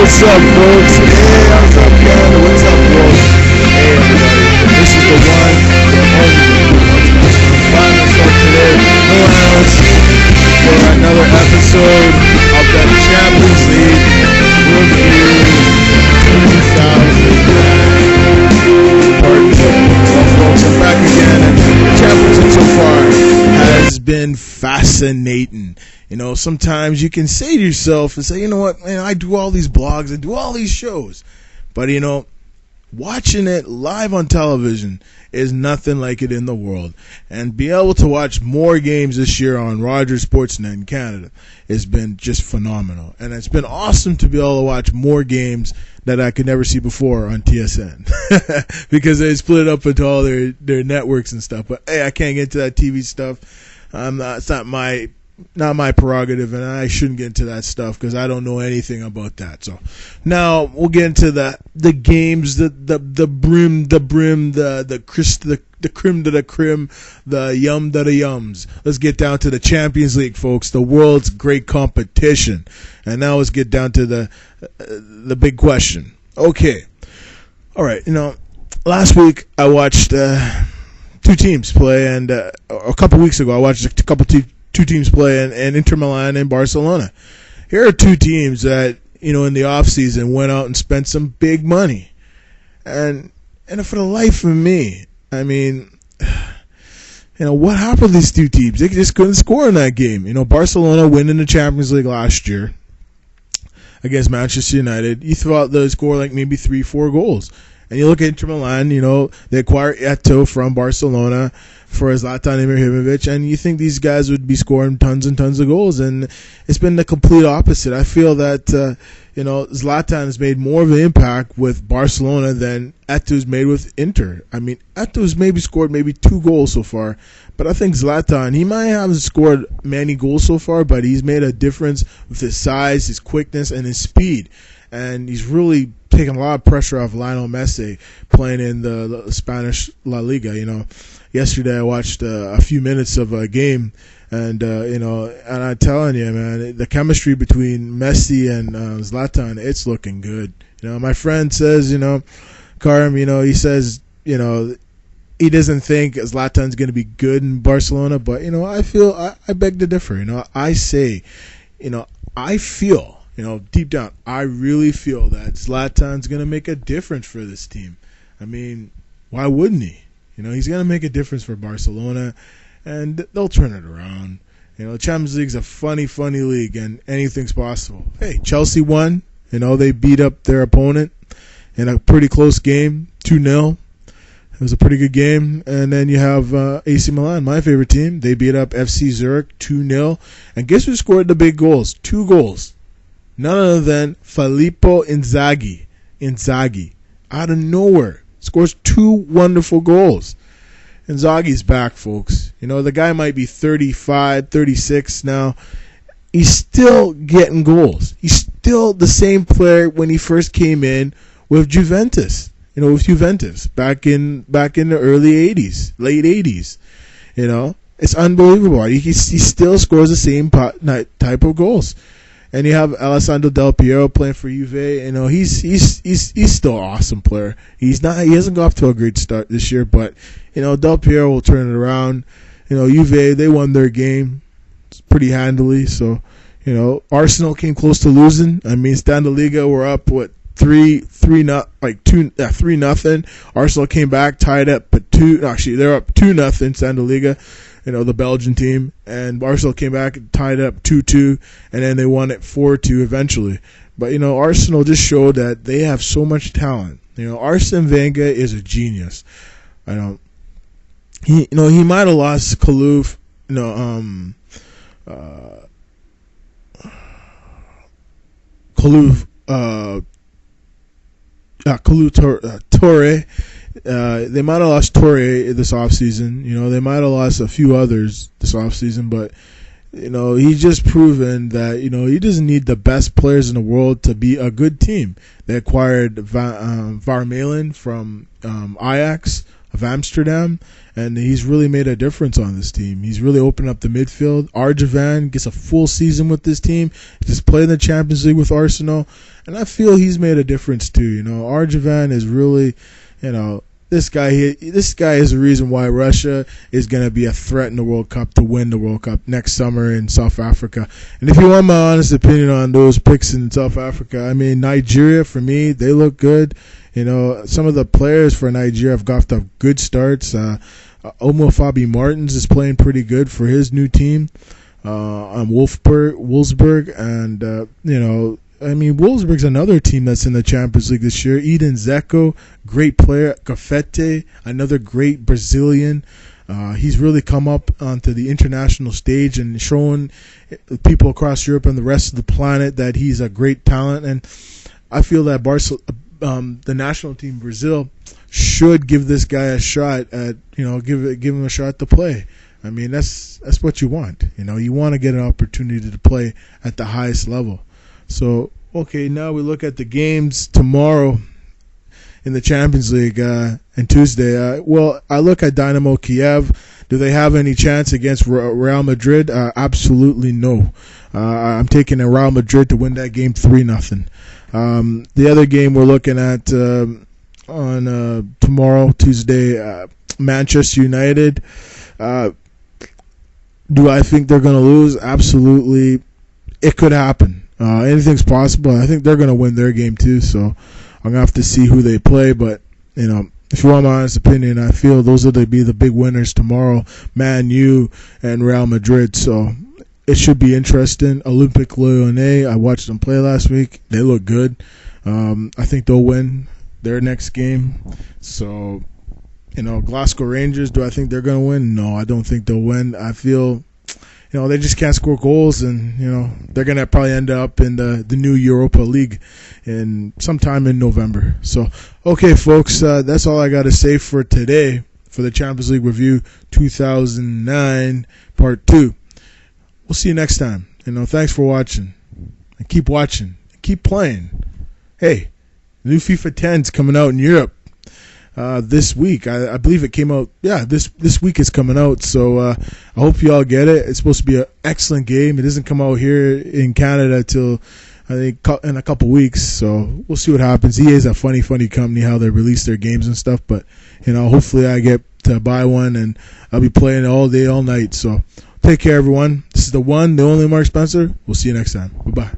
What's up, folks? Hey, what's up, Canada? What's up, world? Hey, everybody. This is the one, the only. Find myself today in the lounge for another episode of the Champions League Review 2009. Well, folks, I'm back again, and the Champions League so far has been fascinating. You know, sometimes you can say to yourself and say, you know what, man, I do all these blogs, I do all these shows. But, you know, watching it live on television is nothing like it in the world. And be able to watch more games this year on Rogers Sportsnet in Canada has been just phenomenal. And it's been awesome to be able to watch more games that I could never see before on TSN. Because they split up into all their networks and stuff. But, hey, I can't get into that TV stuff. It's not my prerogative, and I shouldn't get into that stuff because I don't know anything about that. So now we'll get into the games, the creme de la creme, the yum de the yums. Let's get down to the Champions League, folks, the world's great competition. And now let's get down to the big question. Okay, all right. You know, last week I watched two teams play, and a couple weeks ago I watched a couple two teams play, and Inter Milan and Barcelona. Here are two teams that, you know, in the offseason went out and spent some big money. And for the life of me, I mean, you know, what happened to these two teams? They just couldn't score in that game. You know, Barcelona winning the Champions League last year against Manchester United. You thought they'd score like maybe 3-4 goals. And you look at Inter Milan, you know, they acquired Eto'o from Barcelona for Zlatan Ibrahimovic, and you think these guys would be scoring tons and tons of goals, and it's been the complete opposite. I feel that, you know, Zlatan has made more of an impact with Barcelona than Eto'o's made with Inter. I mean, Eto'o's maybe scored maybe 2 goals so far, but I think Zlatan, he might have scored many goals so far, but he's made a difference with his size, his quickness, and his speed. And he's really taken a lot of pressure off Lionel Messi playing in the Spanish La Liga. You know, yesterday I watched a few minutes of a game, and you know, and I'm telling you, man, the chemistry between Messi and Zlatan, it's looking good. You know, my friend says, you know, Karim, you know, he says, you know, he doesn't think Zlatan's going to be good in Barcelona, but, you know, I beg to differ. You know, I say, you know, I feel, you know, deep down, I really feel that Zlatan's going to make a difference for this team. I mean, why wouldn't he? You know, he's going to make a difference for Barcelona, and they'll turn it around. You know, the Champions League's a funny, funny league, and anything's possible. Hey, Chelsea won. You know, they beat up their opponent in a pretty close game, 2-0. It was a pretty good game. And then you have AC Milan, my favorite team. They beat up FC Zurich 2-0. And guess who scored the big goals? 2 goals. None other than Filippo Inzaghi. Out of nowhere. Scores 2 wonderful goals. Inzaghi's back, folks. You know, the guy might be 35, 36 now. He's still getting goals. He's still the same player when he first came in with Juventus. You know, with Juventus back in the early 80s, late 80s. You know, it's unbelievable. He still scores the same type of goals. And you have Alessandro Del Piero playing for Juve. You know, he's still an awesome player. He hasn't got off to a great start this year, but, you know, Del Piero will turn it around. You know, Juve, they won their game pretty handily. So, you know, Arsenal came close to losing. I mean, Liga were up 3-0. Arsenal came back, tied up, but they're up 2-0. Liga. You know, the Belgian team, and Arsenal came back and tied up 2-2, and then they won it 4-2 eventually. But, you know, Arsenal just showed that they have so much talent. You know, Arsene Wenger is a genius. I know. He might have lost Kalouf, Torre. They might have lost Torre this offseason. You know, they might have lost a few others this offseason, but, you know, he's just proven that, you know, he doesn't need the best players in the world to be a good team. They acquired Vermaelen from Ajax, of Amsterdam, and he's really made a difference on this team. He's really opened up the midfield. Arjavan gets a full season with this team. He just played in the Champions League with Arsenal, and I feel he's made a difference too. Arjavan is really, this guy is the reason why Russia is going to be a threat in the World Cup to win the World Cup next summer in South Africa. And if you want my honest opinion on those picks in South Africa, I mean, Nigeria, for me, they look good. Some of the players for Nigeria have got off good starts. Omofabi Martins is playing pretty good for his new team. Wolfsburg, and Wolfsburg's another team that's in the Champions League this year. Eden Dzeko, great player. Gafete, another great Brazilian. He's really come up onto the international stage and showing people across Europe and the rest of the planet that he's a great talent. And I feel that the national team Brazil should give this guy a shot at give him a shot to play. I mean, that's what you want. You want to get an opportunity to play at the highest level. So, okay, now we look at the games tomorrow in the Champions League and Tuesday. I look at Dynamo Kiev. Do they have any chance against Real Madrid? Absolutely no. I'm taking Real Madrid to win that game 3-0. The other game we're looking at on tomorrow, Tuesday, Manchester United. Do I think they're going to lose? Absolutely. It could happen. Anything's possible. I think they're going to win their game too, so I'm going to have to see who they play. But, if you want my honest opinion, I feel those will be the big winners tomorrow, Man U and Real Madrid. So it should be interesting. Olympique Lyonnais, I watched them play last week. They look good. I think they'll win their next game. So, Glasgow Rangers, do I think they're going to win? No, I don't think they'll win. I feel they just can't score goals, and they're going to probably end up in the new Europa League sometime in November. So, okay, folks, that's all I got to say for today for the Champions League Review 2009 Part 2. We'll see you next time. Thanks for watching, and keep watching, and keep playing. Hey, the new FIFA 10's coming out in Europe this week. I believe it came out. Yeah, this week is coming out. So I hope you all get it. It's supposed to be an excellent game. It doesn't come out here in Canada till I think in a couple weeks. So we'll see what happens. EA is a funny company how they release their games and stuff. But hopefully I get to buy one and I'll be playing it all day, all night. So take care, everyone. This is the one, the only Mark Spencer. We'll see you next time. Bye bye.